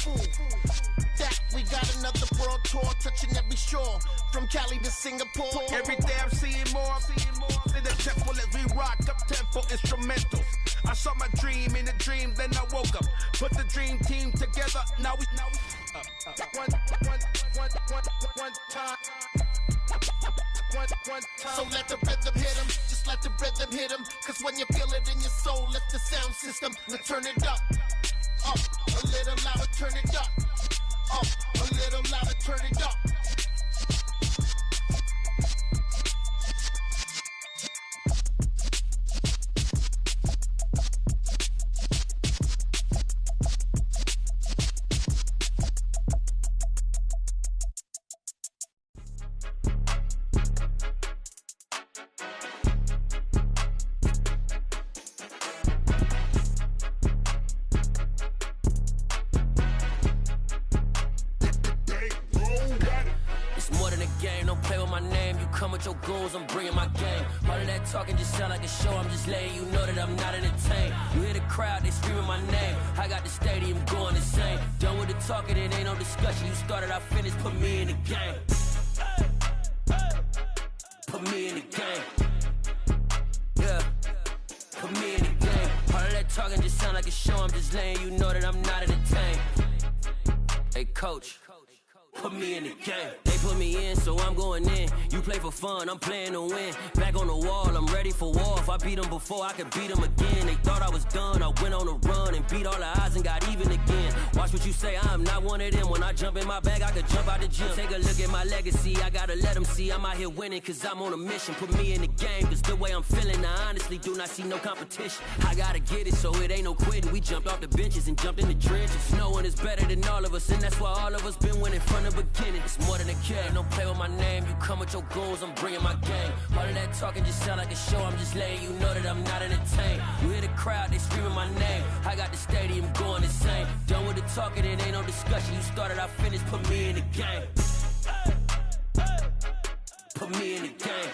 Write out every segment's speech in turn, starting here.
fool. That we got another world tour touching every shore, from Cali to Singapore. Every day I'm seeing more in the temple as we rock up tempo instrumentals. I saw my dream in a dream, then I woke up. Put the dream team together. Now we one time. So let the rhythm hit him, just let the rhythm hit him. Cause when you feel it in your soul, lift the sound system and turn it up. Up, a little louder, turn it up. Up, a little louder, turn it up. Your goals, I'm bringing my game. All of that talking just sound like a show. I'm just letting you know that I'm not entertained. You hear the crowd, they screaming my name. I got the stadium going insane. Done with the talking, it ain't no discussion. You started, I finished, put me in the game. Put me in the game. Yeah, put me in the game. All of that talking just sound like a show. I'm just letting you know that I'm not entertained. Hey coach, put me in the game. They put me in, so I'm going in. You play for fun, I'm playing to win. Back on the wall, I'm ready for war. If I beat them before, I could beat them again. They thought I was done, I went on a run and beat all the odds and got even again. Watch what you say, I'm not one of them. When I jump in my bag, I could jump out the gym. Take a look at my legacy, I gotta let them see I'm out here winning, cause I'm on a mission. Put me in the game, cause the way I'm feeling, I honestly do not see no competition. I gotta get it, so it ain't no quitting. We jumped off the benches and jumped in the trenches. No one is better than all of us, and that's why all of us been winning from the beginning. It's more than a kid, don't play with my name. You come with your goals, I'm bringing my game. All of that talking just sound like a show. I'm just letting you know that I'm not entertained. You hear the crowd, they screaming my name. I got the stadium going insane. Done with the talking, it ain't no discussion. You started, I finished, put me in the game. Put me in the game.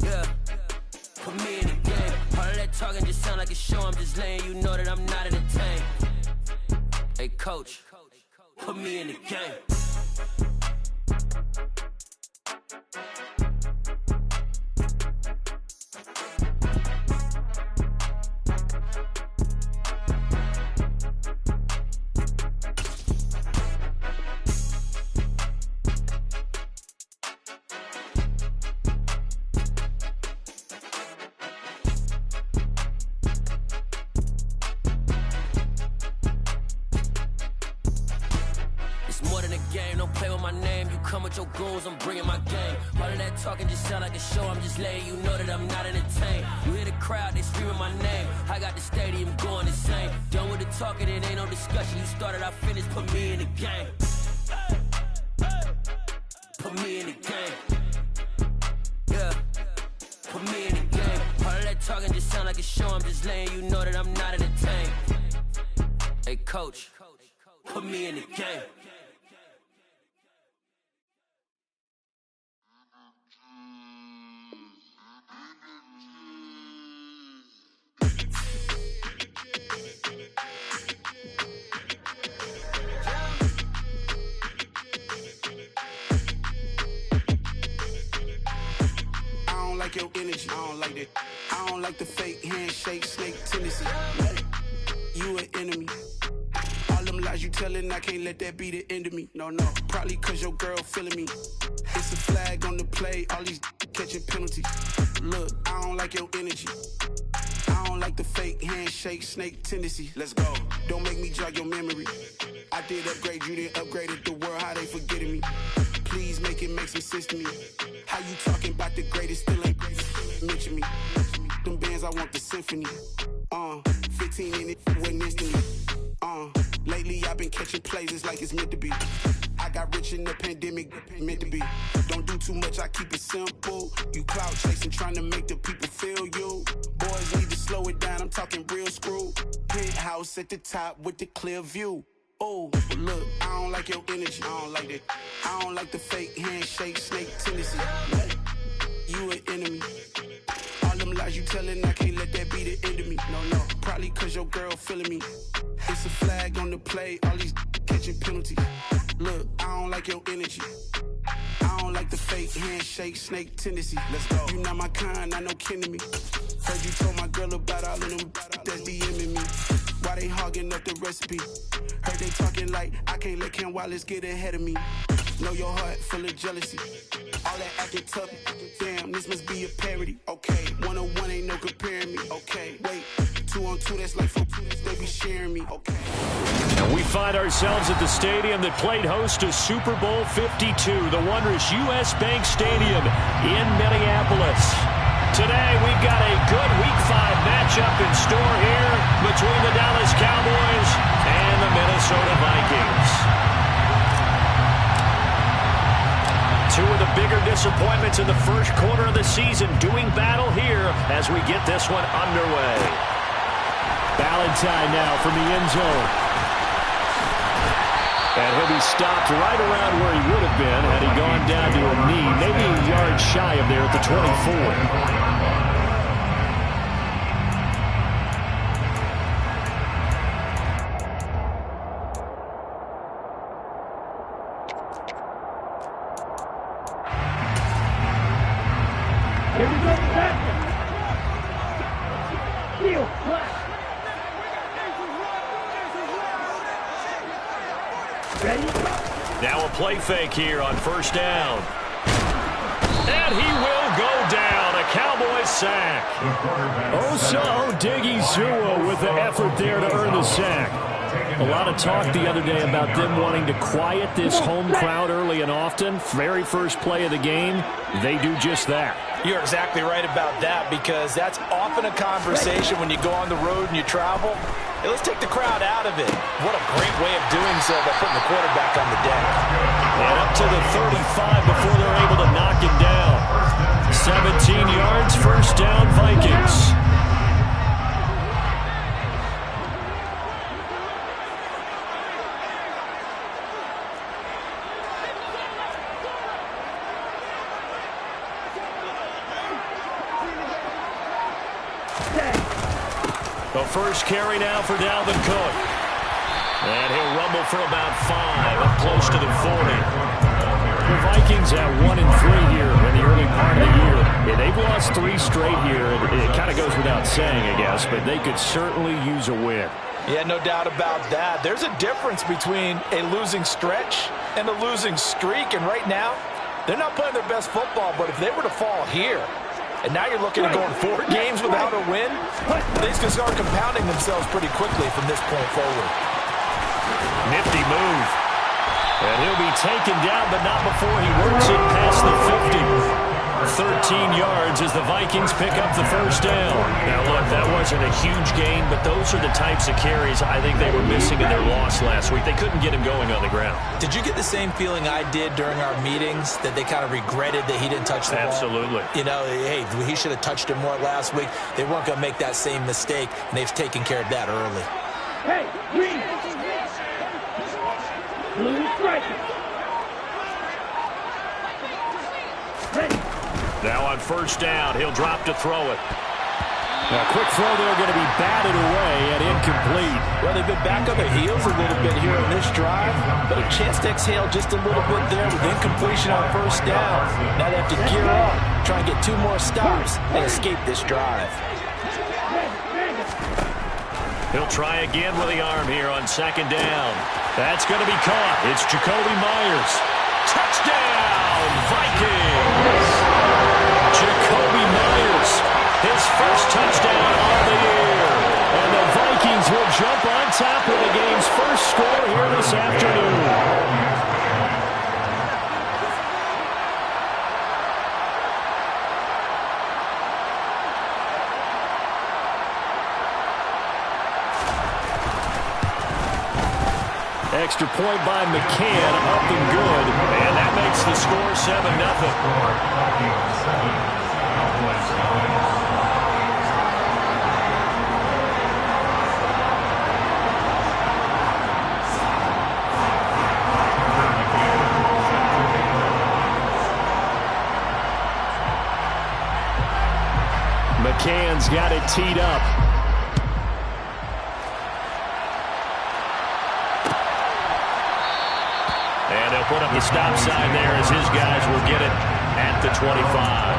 Yeah, put me in the game. All of that talking just sound like a show. I'm just letting you know that I'm not entertained. Hey coach, put me in the game. Your goals, I'm bringing my game. All of that talking just sound like a show. I'm just letting you know that I'm not entertained. You hear the crowd, they screaming my name. I got the stadium going insane. Done with the talking, it ain't no discussion. You started, I finished, put me in the game. Put me in the game. Yeah, put me in the game. All of that talking just sound like a show. I'm just letting you know that I'm not entertained. Hey coach, put me in the game. Your energy, I don't like that. I don't like the fake handshake, snake tendency. You an enemy. All them lies you telling, I can't let that be the end of me. No, probably cause your girl feeling me. It's a flag on the play, all these catching penalties. Look, I don't like your energy. I don't like the fake handshake, snake tendency. Let's go. Don't make me jog your memory. I did upgrade, you didn't upgrade it. The world, how they forgetting me. Please make it make some sense to me. How you talking about the greatest, still ain't mention me. Them bands, I want the symphony. 15 in it, wasn't instantly. Lately I've been catching plays, it's like it's meant to be. I got rich in the pandemic, meant to be. Don't do too much, I keep it simple. You clout chasing, trying to make the people feel you. Boys need to slow it down, I'm talking real screw. Penthouse at the top with the clear view. Oh, look, I don't like your energy, I don't like that. I don't like the fake handshake, snake tendency. You an enemy. All them lies lies you telling, I can't let that be the end of me. No, probably cause your girl feeling me. It's a flag on the play, all these catching penalties. Look, I don't like your energy. I don't like the fake handshake, snake tendency. Let's go. You not my kind, not no kin to me. Heard you told my girl about all of them that's DMing me. Why they hogging up the recipe? Heard they talking like I can't let Ken Wallace get ahead of me. Know your heart full of jealousy. All that acting tough, damn, this must be a parody. Okay, 1-on-1 ain't no comparing me. Okay, wait, 2-on-2, that's like 4, they be sharing me. Okay. And we find ourselves at the stadium that played host to Super Bowl 52, the wondrous U.S. Bank Stadium in Minneapolis. Today, we've got a good Week 5 matchup in store here between the Dallas Cowboys and the Minnesota Vikings. Two of the bigger disappointments in the first quarter of the season doing battle here as we get this one underway. Valentine now from the end zone. And he'll be stopped right around where he would have been had he gone down to a knee, maybe a yard shy of there at the 24. Now a play fake here on first down. And he will go down. A Cowboys sack. Osa Odighizuwa with the effort there to earn the sack. A lot of talk the other day about them wanting to quiet this home crowd early and often. Very first play of the game, they do just that. You're exactly right about that, because that's often a conversation when you go on the road and you travel. Hey, let's take the crowd out of it. What a great way of doing so by putting the quarterback on the deck. And up to the 35 before they're able to knock him down. 17 yards, first down, Vikings. The first carry now for Dalvin Cook. And he'll rumble for about 5, up close to the 40. The Vikings at 1-3 here in the early part of the year. Yeah, they've lost 3 straight here. It kind of goes without saying, I guess, but they could certainly use a win. Yeah, no doubt about that. There's a difference between a losing stretch and a losing streak, and right now, they're not playing their best football, but if they were to fall here, and now you're looking at going 4 games without a win, things can start compounding themselves pretty quickly from this point forward. Nifty move. And he'll be taken down, but not before he works it past the 50. 13 yards as the Vikings pick up the first down. Now, look, that wasn't a huge gain, but those are the types of carries I think they were missing in their loss last week. They couldn't get him going on the ground. Did you get the same feeling I did during our meetings, that they kind of regretted that he didn't touch the ball? Absolutely. You know, hey, he should have touched it more last week. They weren't going to make that same mistake, and they've taken care of that early. Hey, green! Blue striker! Ready! Now on first down, he'll drop to throw it. Now, quick throw there, going to be batted away and incomplete. Well, they've been back on their heels a little bit here on this drive, but a chance to exhale just a little bit there with incompletion on first down. Now they have to gear up, try and get 2 more stops, and escape this drive. He'll try again with the arm here on second down. That's going to be caught. It's Jacoby Myers. Touchdown, Vikings! Jacoby Myers, his first touchdown of the year. And the Vikings will jump on top of the game's first score here this afternoon. Extra point by McCann, up and good. And that makes the score 7-0. McCann Brown's got it teed up. And they'll put up the stop sign there as his guys will get it at the 25.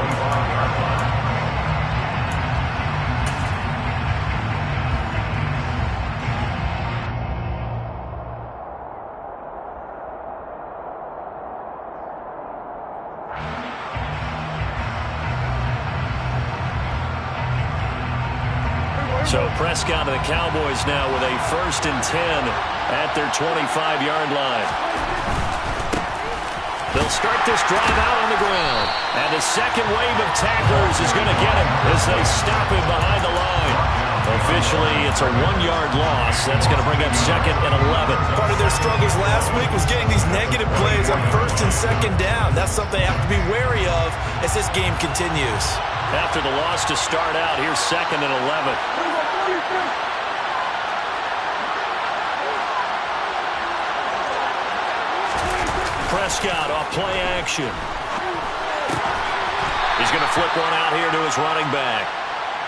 So Prescott and the Cowboys now with a 1st and 10 at their 25-yard line. They'll start this drive out on the ground. And the second wave of tacklers is going to get him as they stop him behind the line. Officially, it's a 1-yard loss. That's going to bring up 2nd and 11. Part of their struggles last week was getting these negative plays on 1st and 2nd down. That's something they have to be wary of as this game continues. After the loss to start out, here's 2nd and 11. Prescott off play action. He's going to flip one out here to his running back.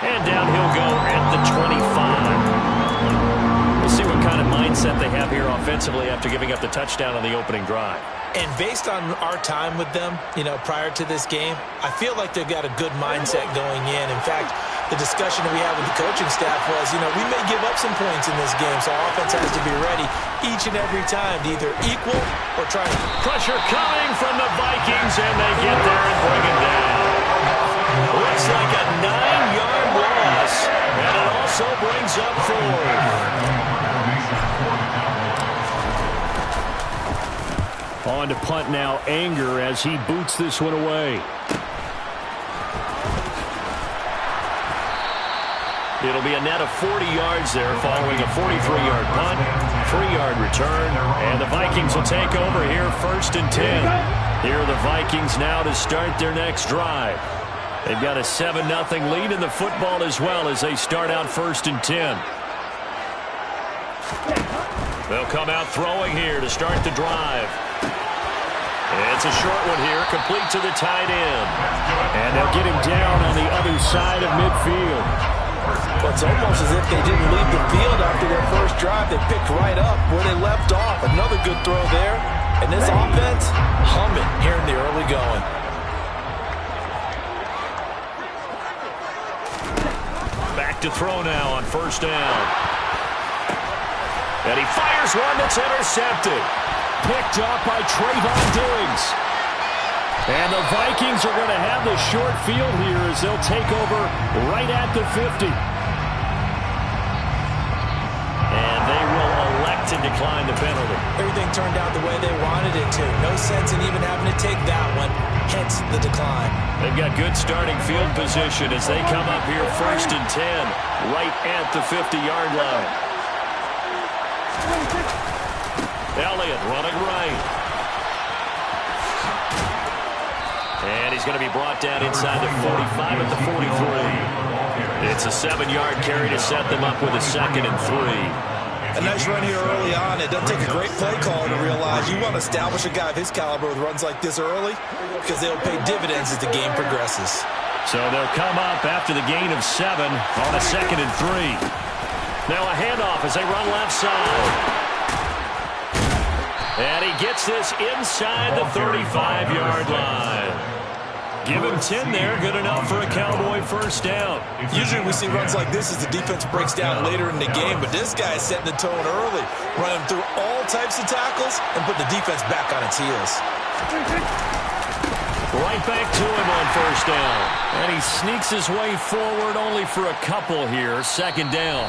And down he'll go at the 25. We'll see what kind of mindset they have here offensively after giving up the touchdown on the opening drive. And based on our time with them, prior to this game, I feel like they've got a good mindset going in. In fact, the discussion that we had with the coaching staff was, we may give up some points in this game, so our offense has to be ready each and every time to either equal or try to. Pressure coming from the Vikings, and they get there and bring it down. Looks like a 9-yard loss, and it also brings up 4. On to punt now, Anger, as he boots this one away. It'll be a net of 40 yards there following a 43-yard punt, 3-yard return, and the Vikings will take over here 1st and 10. Here are the Vikings now to start their next drive. They've got a 7-0 lead in the football as well as they start out 1st and 10. They'll come out throwing here to start the drive. It's a short one here, complete to the tight end. And they'll get him down on the other side of midfield. Well, it's almost as if they didn't leave the field after their first drive. They picked right up where they left off. Another good throw there. And this offense, humming here in the early going. Back to throw now on 1st down. And he fires one that's intercepted. Picked up by Trayvon Diggs. And the Vikings are going to have the short field here as they'll take over right at the 50. And they will elect to decline the penalty. Everything turned out the way they wanted it to. No sense in even having to take that one, hence the decline. They've got good starting field position as they come up here 1st and 10, right at the 50-yard line. Elliott running right. And he's going to be brought down inside the 45 at the 43. It's a 7-yard carry to set them up with a 2nd and 3. A nice run here early on. It doesn't take a great play caller to realize you want to establish a guy of his caliber with runs like this early because they'll pay dividends as the game progresses. So they'll come up after the gain of 7 on a 2nd and 3. Now a handoff as they run left side. And he gets this inside the 35-yard line. Give him 10 there. Good enough for a Cowboy 1st down. Usually we see runs like this as the defense breaks down later in the game, but this guy is setting the tone early, running through all types of tackles and put the defense back on its heels. Right back to him on 1st down. And he sneaks his way forward only for a couple here. 2nd down.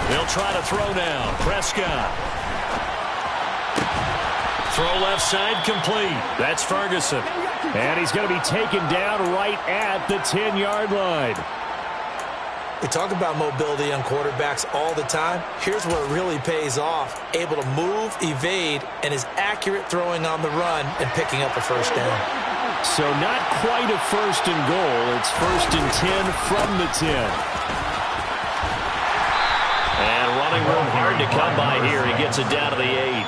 They'll try to throw now. Prescott. Throw left side complete. That's Ferguson. And he's going to be taken down right at the 10-yard line. We talk about mobility on quarterbacks all the time. Here's where it really pays off. Able to move, evade, and is accurate throwing on the run and picking up a 1st down. So not quite a 1st and goal. It's 1st and 10 from the 10. And running room hard to come by here. He gets it down to the 8.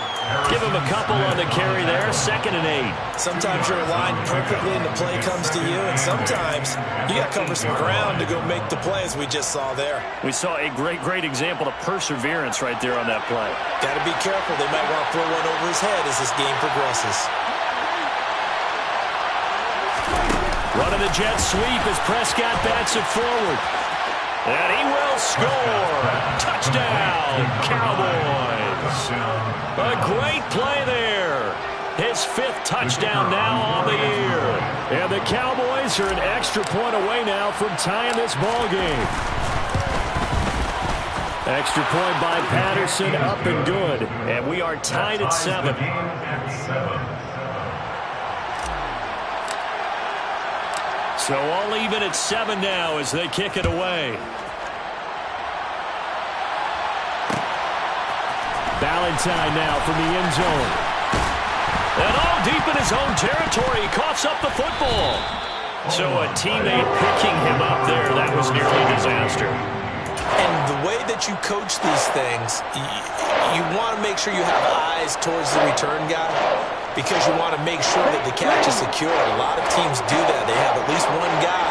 Give him a couple on the carry there. 2nd and 8. Sometimes you're aligned perfectly and the play comes to you, and sometimes you got to cover some ground to go make the play, as we just saw there. We saw a great example of perseverance right there on that play. Got to be careful. They might want to throw one over his head as this game progresses. Running the jet sweep as Prescott bats it forward. And he will score. Touchdown, Cowboys. A great play there. His 5th touchdown now on the year. And the Cowboys are an extra point away now from tying this ball game. Extra point by Patterson, up and good. And we are tied at 7. So all even at 7 now as they kick it away. Valentine now from the end zone. And all deep in his own territory, he coughs up the football. So a teammate picking him up there, that was nearly a disaster. And the way that you coach these things, you want to make sure you have eyes towards the return guy, because you want to make sure that the catch is secured. A lot of teams do that. They have at least one guy.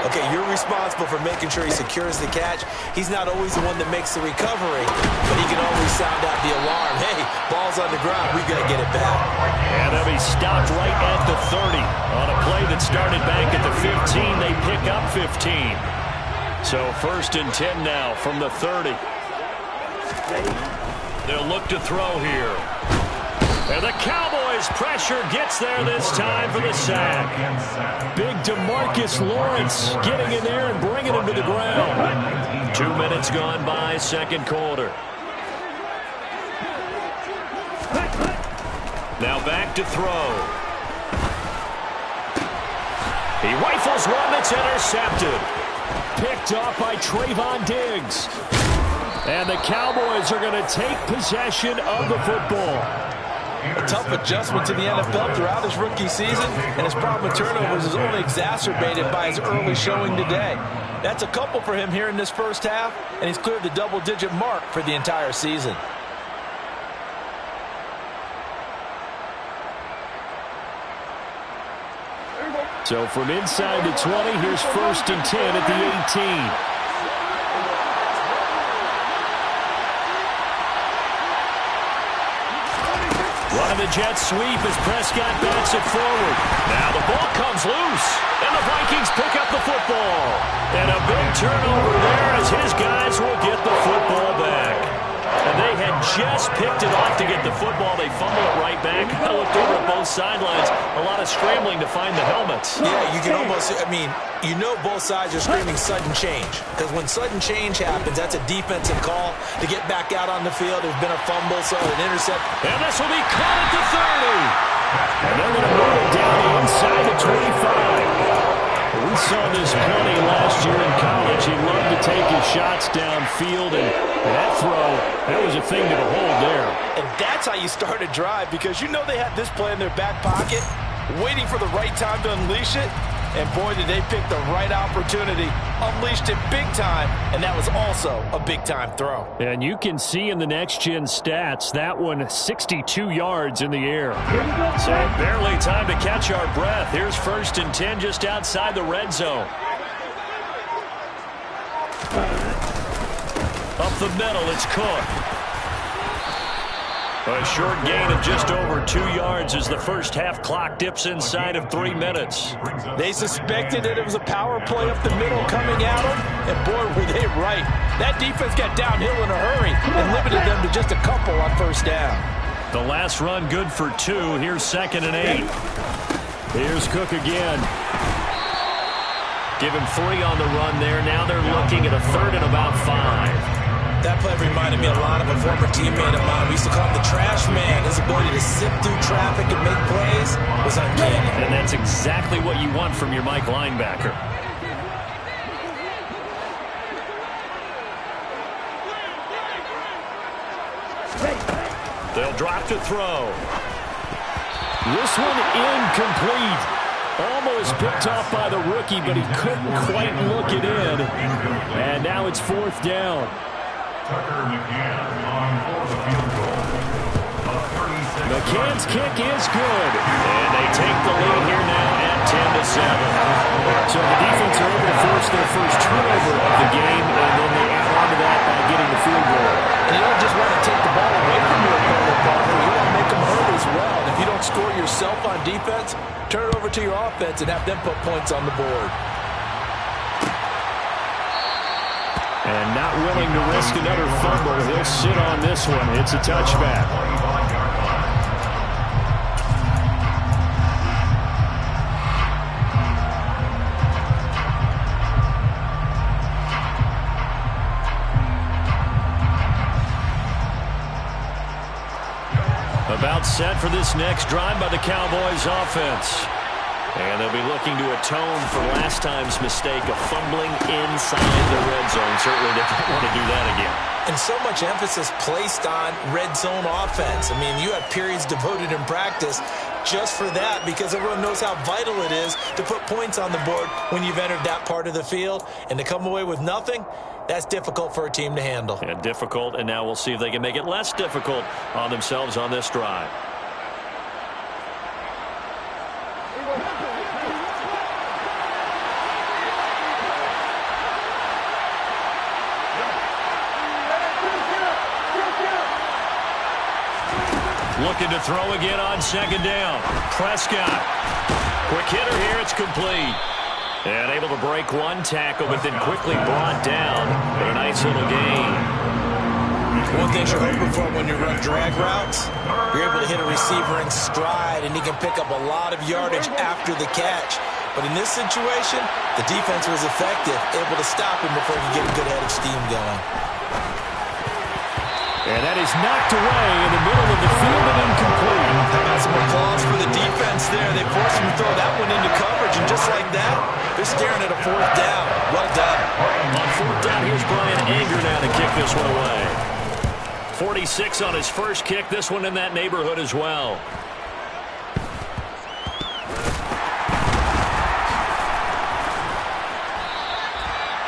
Okay, you're responsible for making sure he secures the catch. He's not always the one that makes the recovery, but he can always sound out the alarm. Hey, ball's on the ground. We got to get it back. And they'll be stopped right at the 30. On a play that started back at the 15, they pick up 15. So 1st and 10 now from the 30. They'll look to throw here. And the Cowboys pressure gets there this time for the sack. Big DeMarcus Lawrence getting in there and bringing him to the ground. 2 minutes gone by, 2nd quarter. Now back to throw. He rifles one that's intercepted. Picked off by Trayvon Diggs. And the Cowboys are going to take possession of the football. A tough adjustment to the NFL throughout his rookie season, and his problem with turnovers is only exacerbated by his early showing today. That's a couple for him here in this 1st half, and he's cleared the double-digit mark for the entire season. So from inside the 20, here's 1st and 10 at the 18. Running the jet sweep as Prescott bats it forward. Now the ball comes loose, and the Vikings pick up the football. And a big turnover there as his guys will get the football back. And they had just picked it off to get the football. They fumble it right back. I looked over at both sidelines. A lot of scrambling to find the helmets. Yeah, you can almost, you know both sides are screaming sudden change. Because when sudden change happens, that's a defensive call to get back out on the field. There's been a fumble, so an intercept. And this will be caught at the 30. And they're going to move it down inside the 25. We saw this plenty last year in college. He loved to take his shots downfield, and that throw, that was a thing to behold there. And that's how you start a drive, because you know they had this play in their back pocket, waiting for the right time to unleash it. And boy, did they pick the right opportunity, unleashed it big time, and that was also a big-time throw. And you can see in the next-gen stats, that one 62 yards in the air. So barely time to catch our breath. Here's 1st and 10 just outside the red zone. Up the middle, it's Cook. A short gain of just over 2 yards as the 1st half clock dips inside of 3 minutes. They suspected that it was a power play up the middle coming at them, and boy, were they right. That defense got downhill in a hurry and limited them to just a couple on 1st down. The last run good for 2. Here's 2nd and 8. Here's Cook again. Give him 3 on the run there. Now they're looking at a 3rd and about 5. That play reminded me a lot of a former teammate of mine. We used to call him the trash man. His ability to sift through traffic and make plays was uncanny. And that's exactly what you want from your Mike linebacker. They'll drop to throw. This one incomplete. Almost picked off by the rookie, but he couldn't quite look it in. And now it's 4th down. McCann's kick is good. And they take the lead here now at 10-7. So the defense are able to force their first turnover of the game, and then they add on to that by getting the field goal. And you don't just want to take the ball away from your opponent, Parker. You want to make them hurt as well. And if you don't score yourself on defense, turn it over to your offense and have them put points on the board. And not willing to risk another fumble. He'll sit on this one. It's a touchback. About set for this next drive by the Cowboys offense. And they'll be looking to atone for last time's mistake of fumbling inside the red zone. Certainly they don't want to do that again. And so much emphasis placed on red zone offense. I mean, you have periods devoted in practice just for that because everyone knows how vital it is to put points on the board when you've entered that part of the field. And to come away with nothing, that's difficult for a team to handle. Yeah, difficult, and now we'll see if they can make it less difficult on themselves on this drive. Looking to throw again on 2nd down. Prescott. Quick hitter here. It's complete. And able to break one tackle, but then quickly brought down. But a nice little gain. One thing you're hoping for when you run drag routes, you're able to hit a receiver in stride, and he can pick up a lot of yardage after the catch. But in this situation, the defense was effective, able to stop him before he could get a good head of steam going. And that is knocked away in the middle of the field and incomplete. How about some applause for the defense there? They forced him to throw that one into coverage, and just like that, they're staring at a 4th down. Well done. On 4th down, here's Brian Anger now to kick this one away. 46 on his first kick. This one in that neighborhood as well.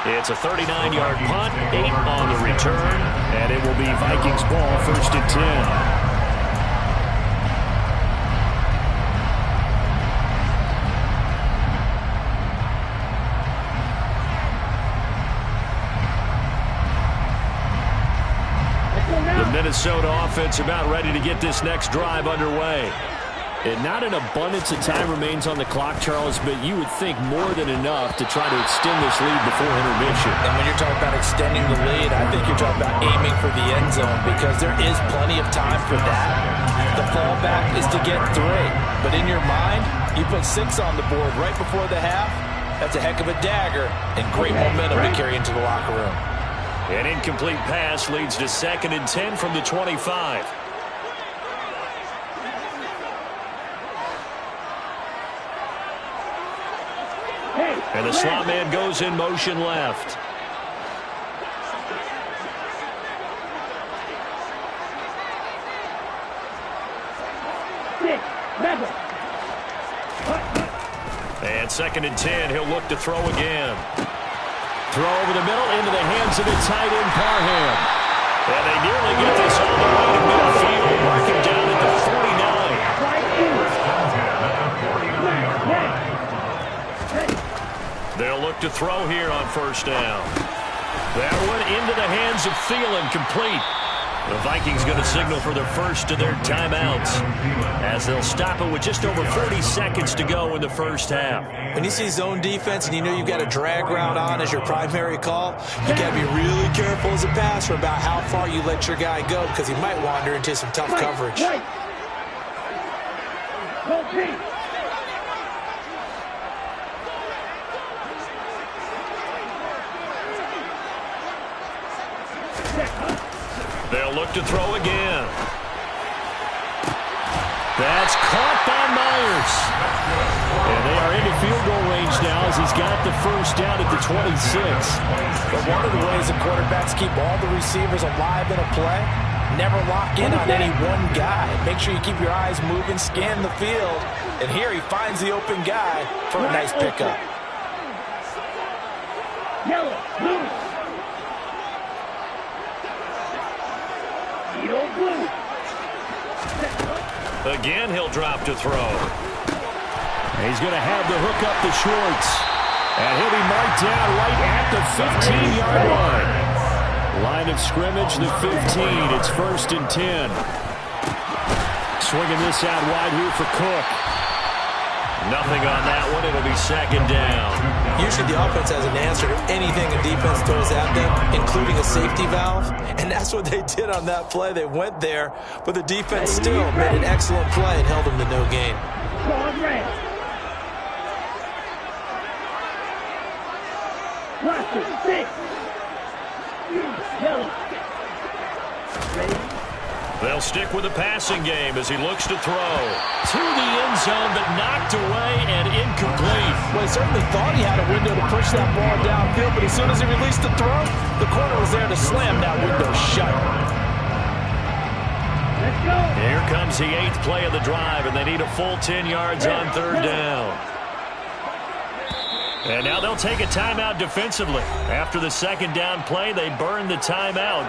It's a 39-yard punt, 8 on the return, and it will be Vikings ball, 1st and 10. The Minnesota offense about ready to get this next drive underway. And not an abundance of time remains on the clock, Charles, but you would think more than enough to try to extend this lead before intermission. And when you're talking about extending the lead, I think you're talking about aiming for the end zone because there is plenty of time for that. The fallback is to get 3. But in your mind, you put 6 on the board right before the half. That's a heck of a dagger and great momentum to carry into the locker room. An incomplete pass leads to 2nd and 10 from the 25. And the slot man goes in motion left. And 2nd and 10, he'll look to throw again. Throw over the middle into the hands of the tight end, Parham. And they nearly get this all the way to midfield, marking down at the 49. They'll look to throw here on 1st down. That one into the hands of Thielen, complete. The Vikings going to signal for their first of their timeouts as they'll stop it with just over 40 seconds to go in the first half. When you see zone defense and you know you've got a drag route on as your primary call, you got to be really careful as a passer about how far you let your guy go because he might wander into some tough coverage. They'll look to throw again. That's caught by Myers. And they are into field goal range now as he's got the first down at the 26. But one of the ways the quarterbacks keep all the receivers alive in a play never lock in on any one guy. Make sure you keep your eyes moving, scan the field. And here he finds the open guy for a nice pickup. Yellow, blue. Yellow, blue. Again, he'll drop to throw. He's going to have the hook up to Schwartz. And he'll be marked down right at the 15-yard line. Line of scrimmage, the 15. It's 1st and 10. Swinging this out wide here for Cook. Nothing on that one. It'll be 2nd down. Usually the offense has an answer to anything the defense throws at them, including a safety valve. And that's what they did on that play. They went there, but the defense still made an excellent play and held them to no gain. They'll stick with the passing game as he looks to throw. To the end zone, but knocked away and incomplete. Well, he certainly thought he had a window to push that ball downfield, but as soon as he released the throw, the corner was there to slam that window shut. Let's go. Here comes the 8th play of the drive, and they need a full 10 yards on 3rd down. And now they'll take a timeout defensively. After the 2nd down play, they burned the timeout,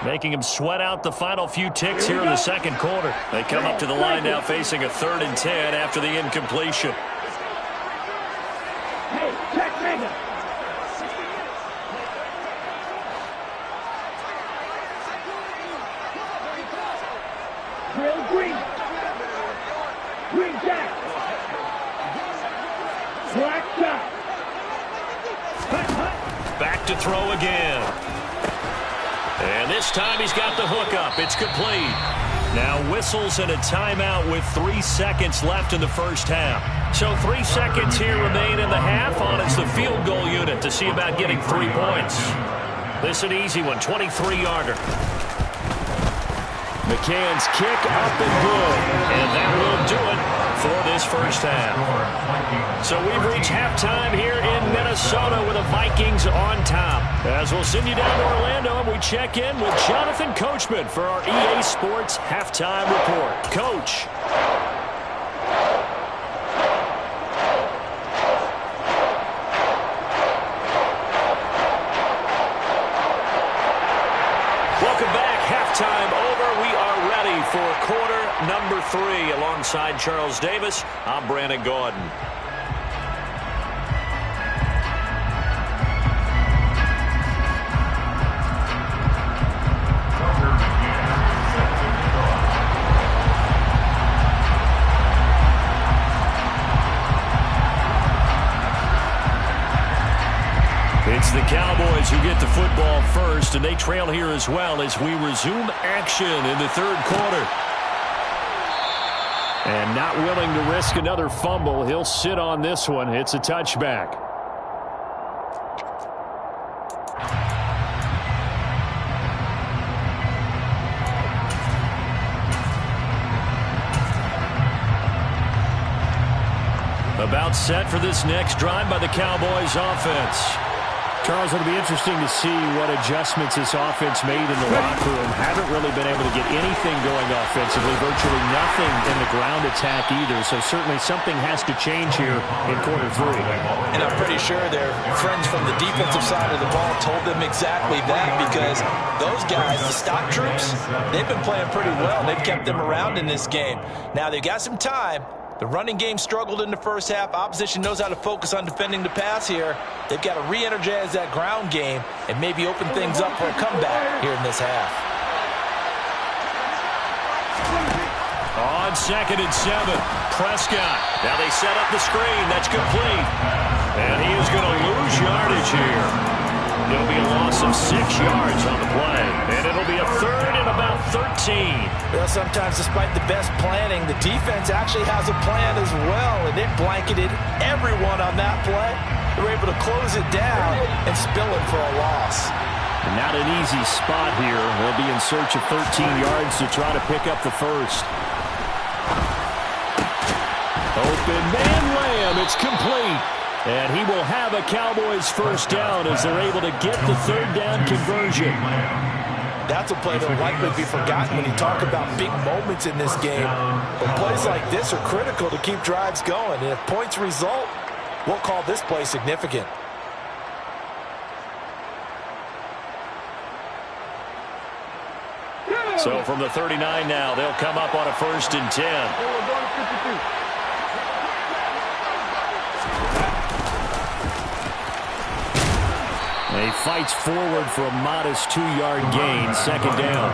making him sweat out the final few ticks here in the 2nd quarter. They come up to the line now facing a 3rd and 10 after the incompletion. Hey, check Mega. Drill green. Green jack. Black shot. Back to throw again. And this time he's got the hook up. It's complete. Now whistles and a timeout with 3 seconds left in the 1st half. So 3 seconds here remain in the half on it's the field goal unit to see about getting 3 points. This an easy one, 23-yarder. McCann's kick up and good. And that will do it for this 1st half. So we've reached halftime here in Minnesota with the Vikings on top. As we'll send you down to Orlando and we check in with Jonathan Coachman for our EA Sports Halftime Report. Coach. Welcome back. Halftime over. We are ready for quarter number 3. Alongside Charles Davis, I'm Brandon Gaudin. It's the Cowboys who get the football first, and they trail here as well as we resume action in the 3rd quarter. And not willing to risk another fumble, he'll sit on this one. It's a touchback. About set for this next drive by the Cowboys offense. Charles, it'll be interesting to see what adjustments this offense made in the locker room. Haven't really been able to get anything going offensively, virtually nothing in the ground attack either. So certainly something has to change here in quarter 3. And I'm pretty sure their friends from the defensive side of the ball told them exactly that, because those guys, the stock troops, they've been playing pretty well. They've kept them around in this game. Now they've got some time. The running game struggled in the 1st half. Opposition knows how to focus on defending the pass here. They've got to re-energize that ground game and maybe open things up for a comeback here in this half. On 2nd and 7, Prescott. Now they set up the screen. That's complete. And he is going to lose yardage here. There'll be a loss of 6 yards on the play. And it'll be a 3rd and about 13. Well, sometimes despite the best planning, the defense actually has a plan as well, and it blanketed everyone on that play. They were able to close it down and spill it for a loss. Not an easy spot here. They'll be in search of 13 yards to try to pick up the 1st. Open man Lamb. It's complete. And he will have a Cowboys 1st down as they're able to get the 3rd down conversion. That's a play that will likely be forgotten when you talk about big moments in this game. But plays like this are critical to keep drives going. And if points result, we'll call this play significant. So from the 39 now, they'll come up on a 1st and 10. He fights forward for a modest 2-yard gain, 2nd down.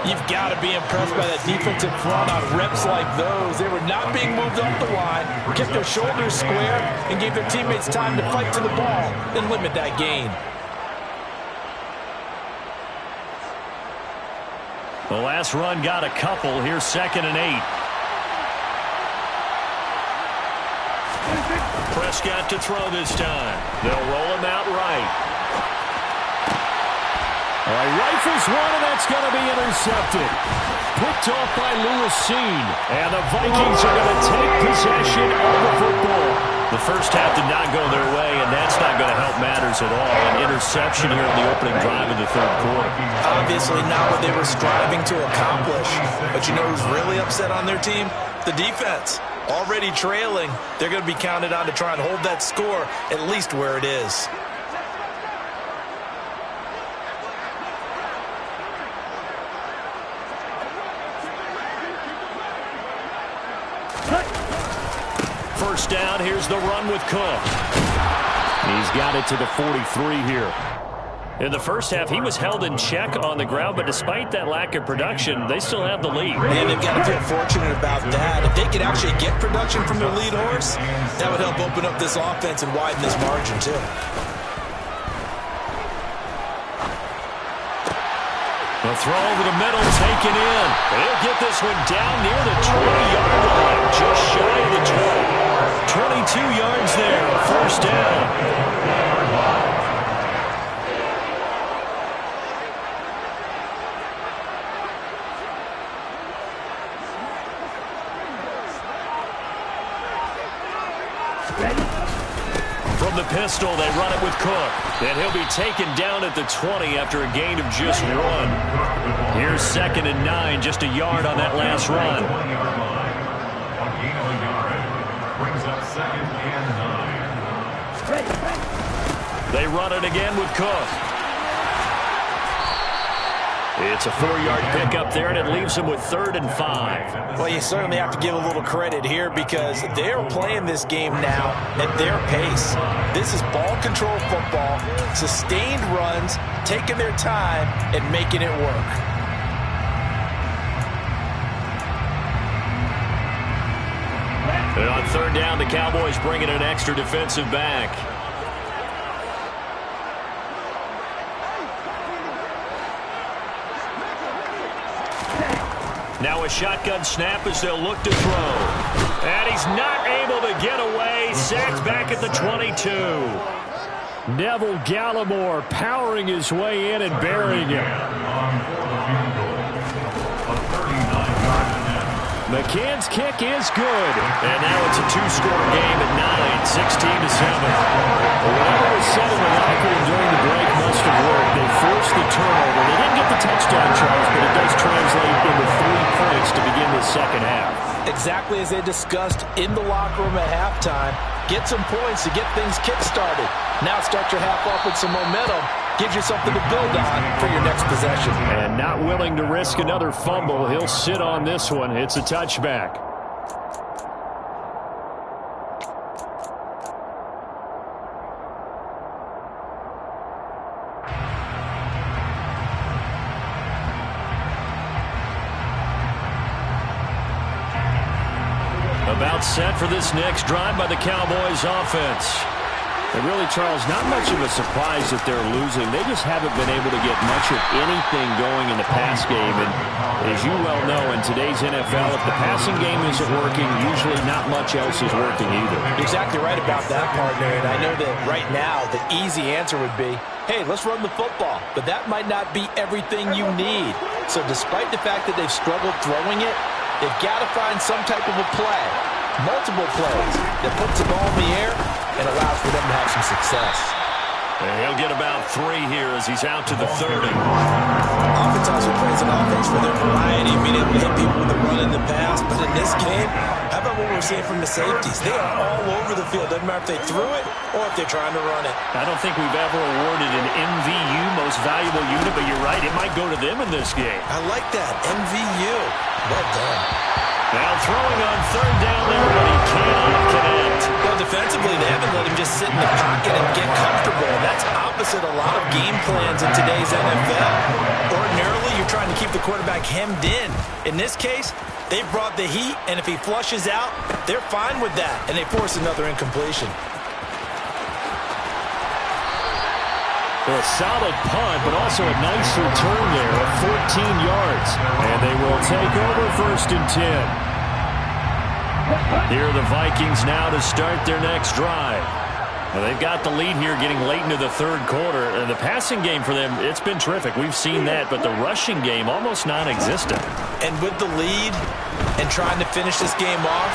You've got to be impressed by that defensive front on reps like those. They were not being moved off the line, kept their shoulders square, and gave their teammates time to fight to the ball and limit that gain. The last run got a couple. Here's 2nd and 8. Prescott to throw this time. They'll roll him out right. Rifles one, and that's going to be intercepted. Picked off by Lewisine. And the Vikings are going to take possession of the football. The first half did not go their way, and that's not going to help matters at all. An interception here in the opening drive of the 3rd quarter. Obviously not what they were striving to accomplish. But you know who's really upset on their team? The defense. Already trailing, they're going to be counted on to try and hold that score at least where it is. First down, here's the run with Cook. He's got it to the 43 here. In the first half, he was held in check on the ground, but despite that lack of production, they still have the lead. And they've got to feel fortunate about that. If they could actually get production from their lead horse, that would help open up this offense and widen this margin, too. The throw over the middle, taken in. He'll get this one down near the 20-yard line, just shy of the 20. 22 yards there, 1st down. From the pistol, they run it with Cook. And he'll be taken down at the 20 after a gain of just 1. Here's 2nd and 9, just a yard on that last run. They run it again with Cook. It's a 4-yard pickup there, and it leaves them with 3rd and 5. Well, you certainly have to give a little credit here because they're playing this game now at their pace. This is ball control football, sustained runs, taking their time, and making it work. And on 3rd down, the Cowboys bring in an extra defensive back. Now a shotgun snap as they'll look to throw. And he's not able to get away. Sacked back at the 22. Neville Gallimore powering his way in and burying him. McCann's kick is good. And now it's a 2-score game at 9, 16-7. Whatever was said in the locker room during the break must have worked. They forced the turnover. They didn't get the touchdown, Charles, but it does translate into 3 points to begin the 2nd half. Exactly as they discussed in the locker room at halftime. Get some points to get things kick-started. Now start your half off with some momentum. Gives you something to build on for your next possession. And not willing to risk another fumble. He'll sit on this one. It's a touchback. About set for this next drive by the Cowboys offense. And really, Charles, not much of a surprise that they're losing. They just haven't been able to get much of anything going in the pass game. And as you well know, in today's NFL, if the passing game isn't working, usually not much else is working either. You're exactly right about that, partner. And I know that right now the easy answer would be, hey, let's run the football. But that might not be everything you need. So despite the fact that they've struggled throwing it, they've got to find some type of a play, multiple plays, that puts the ball in the air and allows for them to have some success. And he'll get about 3 here as he's out to the 30. Oftentimes we praise an offense for their variety of being able to hit people with the run in the pass. But in this game, how about what we're seeing from the safeties? They are all over the field. Doesn't matter if they threw it or if they're trying to run it. I don't think we've ever awarded an MVU, most valuable unit, but you're right, it might go to them in this game. I like that. MVU. Well done. Now throwing on 3rd down there, but he cannot connect. Well, defensively, they haven't let him just sit in the pocket and get comfortable. That's opposite a lot of game plans in today's NFL. Ordinarily, you're trying to keep the quarterback hemmed in. In this case, they brought the heat, and if he flushes out, they're fine with that, and they force another incompletion. A solid punt, but also a nice return there of 14 yards. And they will take over 1st and 10. Here are the Vikings now to start their next drive. Well, they've got the lead here getting late into the 3rd quarter. And the passing game for them, it's been terrific. We've seen that, but the rushing game almost non-existent. And with the lead and trying to finish this game off,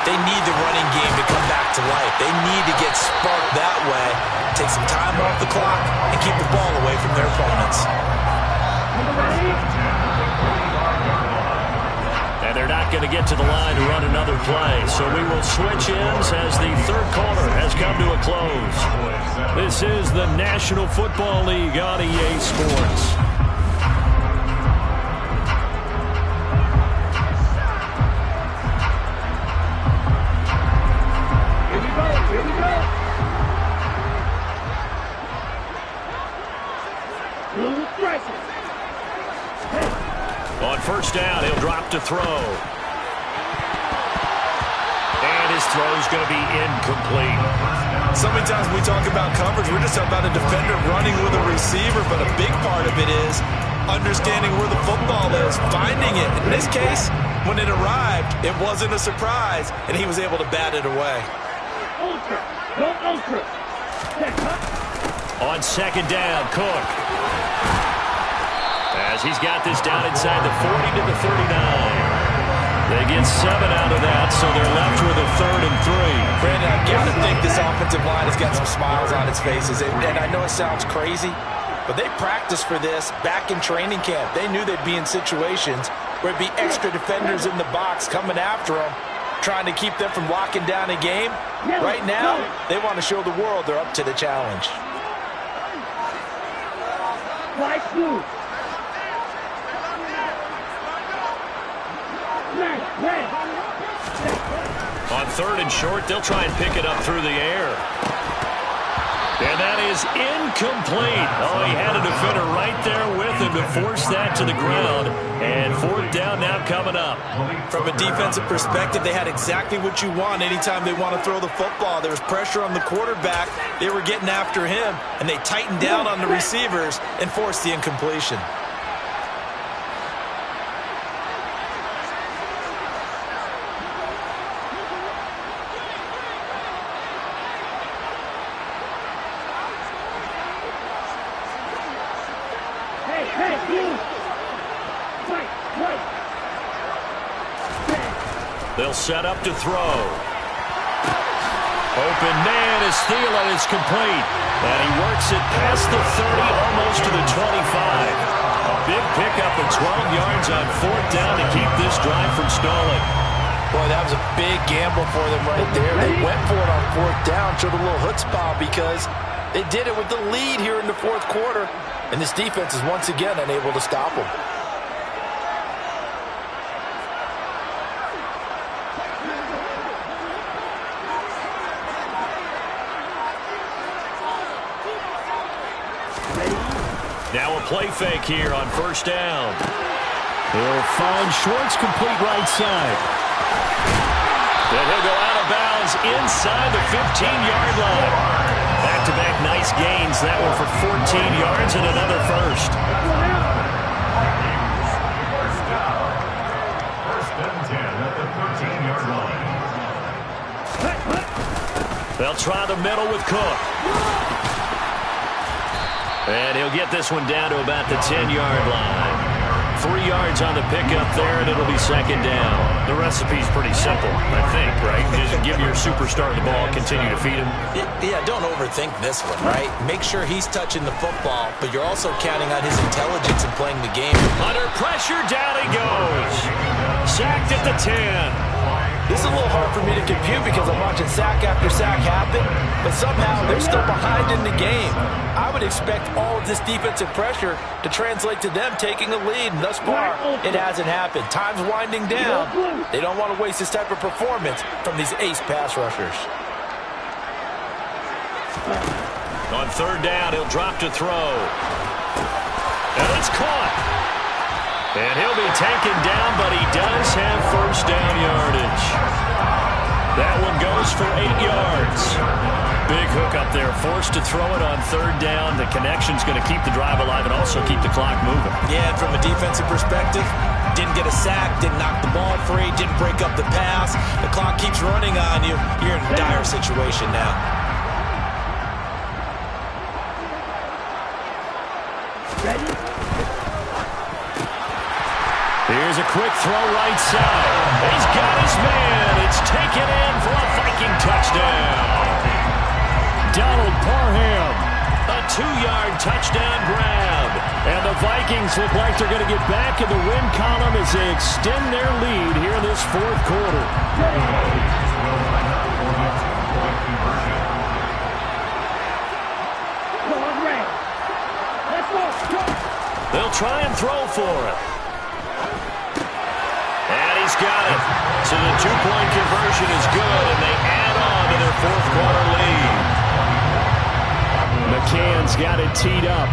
they need the running game to come back to life. They need to get sparked that way, take some time off the clock, and keep the ball away from their opponents. And they're not going to get to the line to run another play, so we will switch ends as the 3rd quarter has come to a close. This is the National Football League on EA Sports. On 1st down, he'll drop to throw. And his throw's going to be incomplete. So many times we talk about coverage, we're just talking about a defender running with a receiver, but a big part of it is understanding where the football is, finding it. In this case, when it arrived, it wasn't a surprise, and he was able to bat it away. On 2nd down, Cook. As he's got this down inside the 40 to the 39. They get 7 out of that, so they're left with a 3rd and 3. Brandon, I've got to think this offensive line has got some smiles on its faces. And I know it sounds crazy, but they practiced for this back in training camp. They knew they'd be in situations where it'd be extra defenders in the box coming after them, trying to keep them from locking down a game. Right now, they want to show the world they're up to the challenge. On 3rd and short, they'll try and pick it up through the air. And that is incomplete. Oh, he had a defender right there with him to force that to the ground. And 4th down now coming up. From a defensive perspective, they had exactly what you want anytime they want to throw the football. There was pressure on the quarterback. They were getting after him, and they tightened down on the receivers and forced the incompletion. They'll set up to throw. Open man is Thielen is complete. And he works it past the 30, almost to the 25. A big pickup of 12 yards on 4th down to keep this drive from stalling. Boy, that was a big gamble for them right there. They went for it on 4th down, showed a little chutzpah because they did it with the lead here in the 4th quarter. And this defense is once again unable to stop them. Now a play fake here on 1st down. He'll find Schwartz complete right side. Then he'll go out of bounds inside the 15-yard line. Back-to-back nice gains. That one for 14 yards and another first. First and 10 at the 13-yard line. They'll try the middle with Cook. And he'll get this one down to about the 10-yard line. 3 yards on the pickup there, and it'll be second down. The recipe's pretty simple, I think, right? Just give your superstar the ball, continue to feed him. Yeah, don't overthink this one, right? Make sure he's touching the football, but you're also counting on his intelligence in playing the game. Under pressure, down he goes. Sacked at the 10. This is a little hard for me to compute because I'm watching sack after sack happen, but somehow they're still behind in the game. I would expect all of this defensive pressure to translate to them taking a lead, and thus far, it hasn't happened. Time's winding down. They don't want to waste this type of performance from these ace pass rushers. On third down, he'll drop to throw. And it's caught. And he'll be taken down, but he does have first down yardage. That one goes for 8 yards. Big hook up there, forced to throw it on third down. The connection's going to keep the drive alive and also keep the clock moving. Yeah, and from a defensive perspective, didn't get a sack, didn't knock the ball free, didn't break up the pass. The clock keeps running on you. You're in a dire situation now. Ready? Here's a quick throw right side. He's got his man. It's taken in for a Viking touchdown. Donald Parham, a 2-yard touchdown grab. And the Vikings look like they're going to get back in the win column as they extend their lead here in this fourth quarter. They'll try and throw for it. And he's got it. So the 2-point conversion is good, and they add on to their fourth quarter lead. McCann's got it teed up.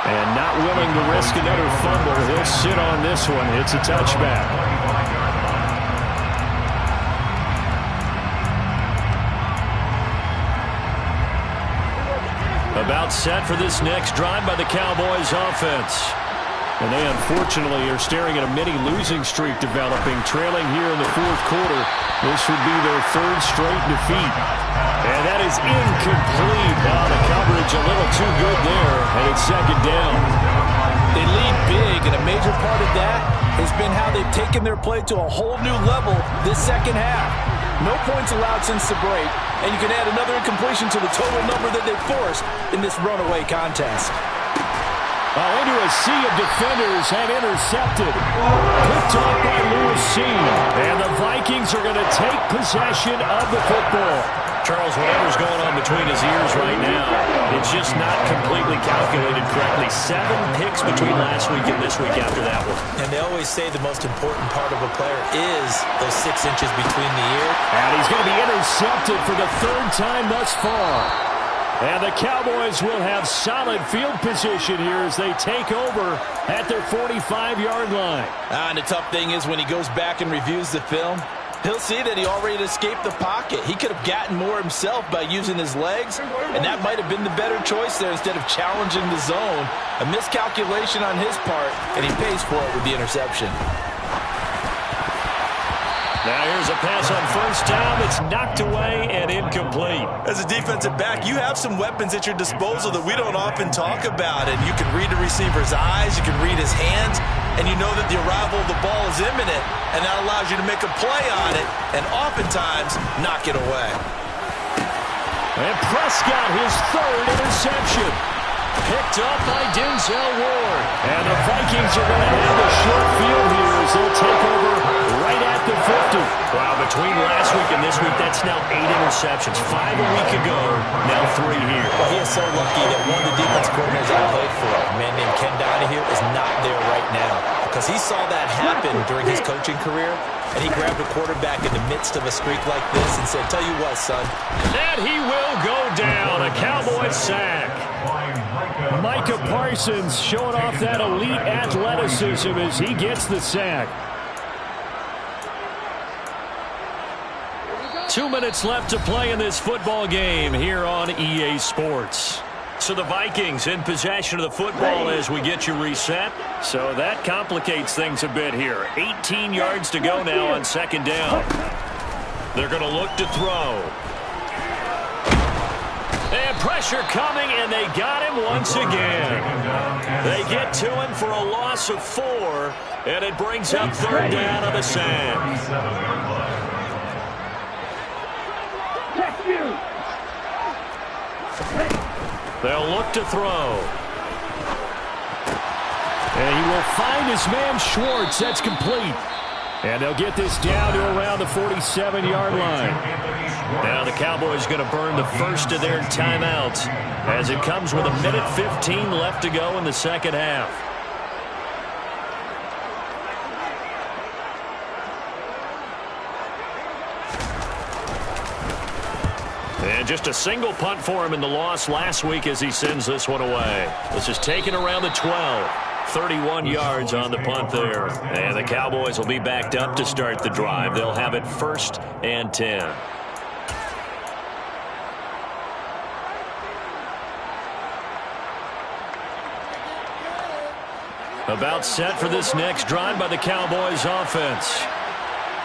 And not willing to risk another fumble. He'll sit on this one. It's a touchback. About set for this next drive by the Cowboys offense. And they unfortunately are staring at a mini losing streak developing, trailing here in the fourth quarter. This would be their third straight defeat. And that is incomplete. Now the coverage a little too good there, and it's second down. They lead big, and a major part of that has been how they've taken their play to a whole new level this second half. No points allowed since the break, and you can add another incompletion to the total number that they've forced in this runaway contest. Into a sea of defenders and intercepted. Picked off by Lewis C. And the Vikings are going to take possession of the football. Charles, whatever's going on between his ears right now, it's just not completely calculated correctly. 7 picks between last week and this week after that one. And they always say the most important part of a player is those 6 inches between the ear. And he's going to be intercepted for the 3rd time thus far. And the Cowboys will have solid field position here as they take over at their 45-yard line. And the tough thing is when he goes back and reviews the film, he'll see that he already escaped the pocket. He could have gotten more himself by using his legs, and that might have been the better choice there instead of challenging the zone. A miscalculation on his part, and he pays for it with the interception. Now here's a pass on first down that's knocked away and incomplete. As a defensive back, you have some weapons at your disposal that we don't often talk about. And you can read the receiver's eyes, you can read his hands, and you know that the arrival of the ball is imminent, and that allows you to make a play on it and oftentimes knock it away. And Prescott, his 3rd interception. Picked up by Denzel Ward. And the Vikings are going to have a short field here as they'll take over right at the 50. Wow, between last week and this week, that's now 8 interceptions. 5 a week ago, now 3 here. Well, he is so lucky that one of the defense coordinators I played for, a man named Ken Donahue, is not there right now. Because he saw that happen during his coaching career, and he grabbed a quarterback in the midst of a streak like this and said, tell you what, son. And he will go down. A Cowboy sack. Micah Parsons showing off that elite athleticism as he gets the sack. 2 minutes left to play in this football game here on EA Sports. So the Vikings in possession of the football as we get you reset. So that complicates things a bit here. 18 yards to go now on second down. They're going to look to throw. And pressure coming, and they got him once again. They get to him for a loss of 4, and it brings up third down on the sand. They'll look to throw. And he will find his man Schwartz. That's complete. And they'll get this down to around the 47-yard line. Now the Cowboys going to burn the first of their timeouts as it comes with 1:15 left to go in the second half. And just a single punt for him in the loss last week as he sends this one away. This is taken around the 12. 31 yards on the punt there. And the Cowboys will be backed up to start the drive. They'll have it 1st and 10. About set for this next drive by the Cowboys offense.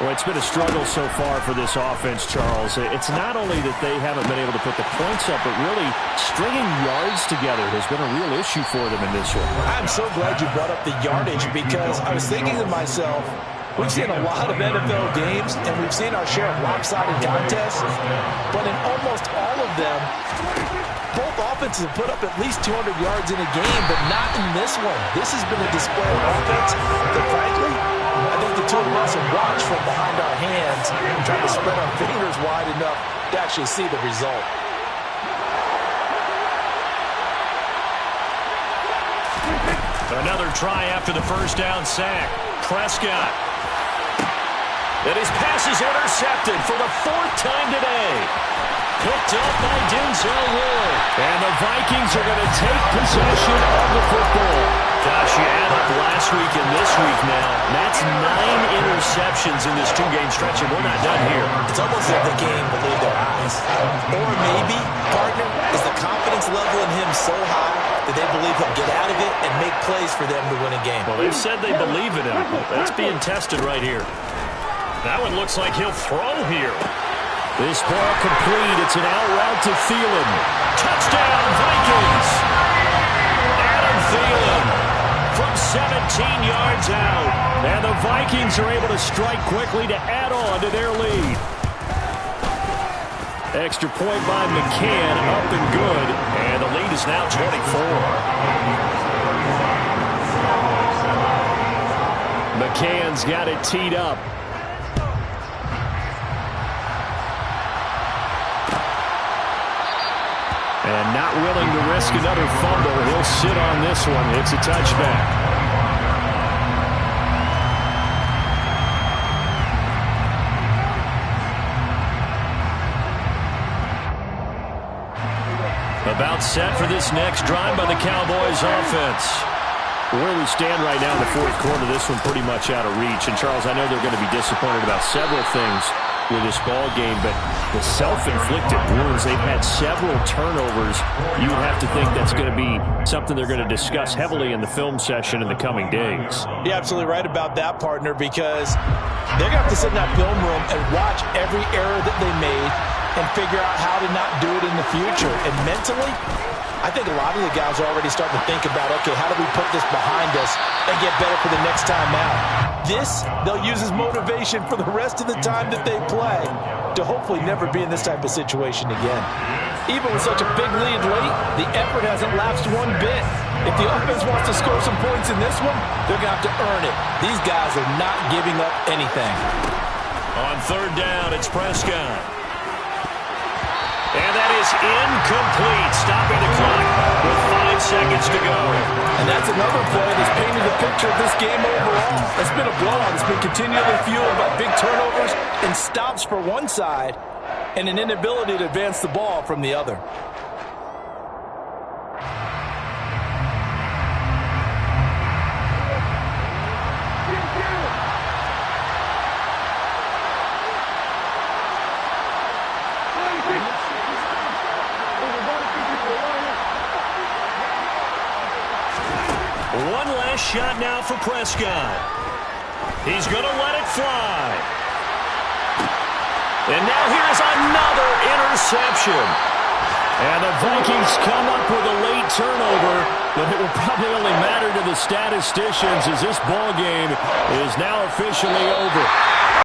Well, it's been a struggle so far for this offense, Charles. It's not only that they haven't been able to put the points up, but really stringing yards together has been a real issue for them in this one. I'm so glad you brought up the yardage because I was thinking to myself, we've seen a lot of NFL games, and we've seen our share of lopsided contests, but in almost all of them, both offenses have put up at least 200 yards in a game, but not in this one. This has been a display of offense that, frankly, I think the two of us have watched from behind our hands and tried to spread our fingers wide enough to actually see the result. Another try after the first down sack. Prescott. And his pass is intercepted for the 4th time today. Picked up by Denzel Ward. And the Vikings are going to take possession of the football. Gosh, you add up last week and this week now. That's 9 interceptions in this 2-game stretch, and we're not done here. It's almost like the game believed their eyes. Or maybe, partner, is the confidence level in him so high that they believe he'll get out of it and make plays for them to win a game. Well, they've said they believe in him. That's being tested right here. That one looks like he'll throw here. This ball complete. It's an out route to Thielen. Touchdown, Vikings! Adam Thielen from 17 yards out. And the Vikings are able to strike quickly to add on to their lead. Extra point by McCann, up and good. And the lead is now 24. McCann's got it teed up. And not willing to risk another fumble. He'll sit on this one. It's a touchback. About set for this next drive by the Cowboys offense. Where we stand right now in the 4th quarter, this one pretty much out of reach. And, Charles, I know they're going to be disappointed about several things with this ball game, but the self-inflicted wounds, they've had several turnovers. You would have to think that's going to be something they're going to discuss heavily in the film session in the coming days. You're absolutely right about that, partner, because they're going to have to sit in that film room and watch every error that they made and figure out how to not do it in the future. And mentally, I think a lot of the guys are already starting to think about, okay, how do we put this behind us and get better for the next time out? This, they'll use as motivation for the rest of the time that they play to hopefully never be in this type of situation again. Even with such a big lead late, the effort hasn't lapsed one bit. If the offense wants to score some points in this one, they're going to have to earn it. These guys are not giving up anything. On 3rd down, it's Prescott. And that is incomplete, stopping the clock with 5 seconds to go. And that's another play that's painted the picture of this game overall. It's been a blowout. It's been continually fueled by big turnovers and stops for one side and an inability to advance the ball from the other. One last shot now for Prescott. He's going to let it fly. And now here's another interception. And the Vikings come up with a late turnover, but it will probably only matter to the statisticians as this ball game is now officially over.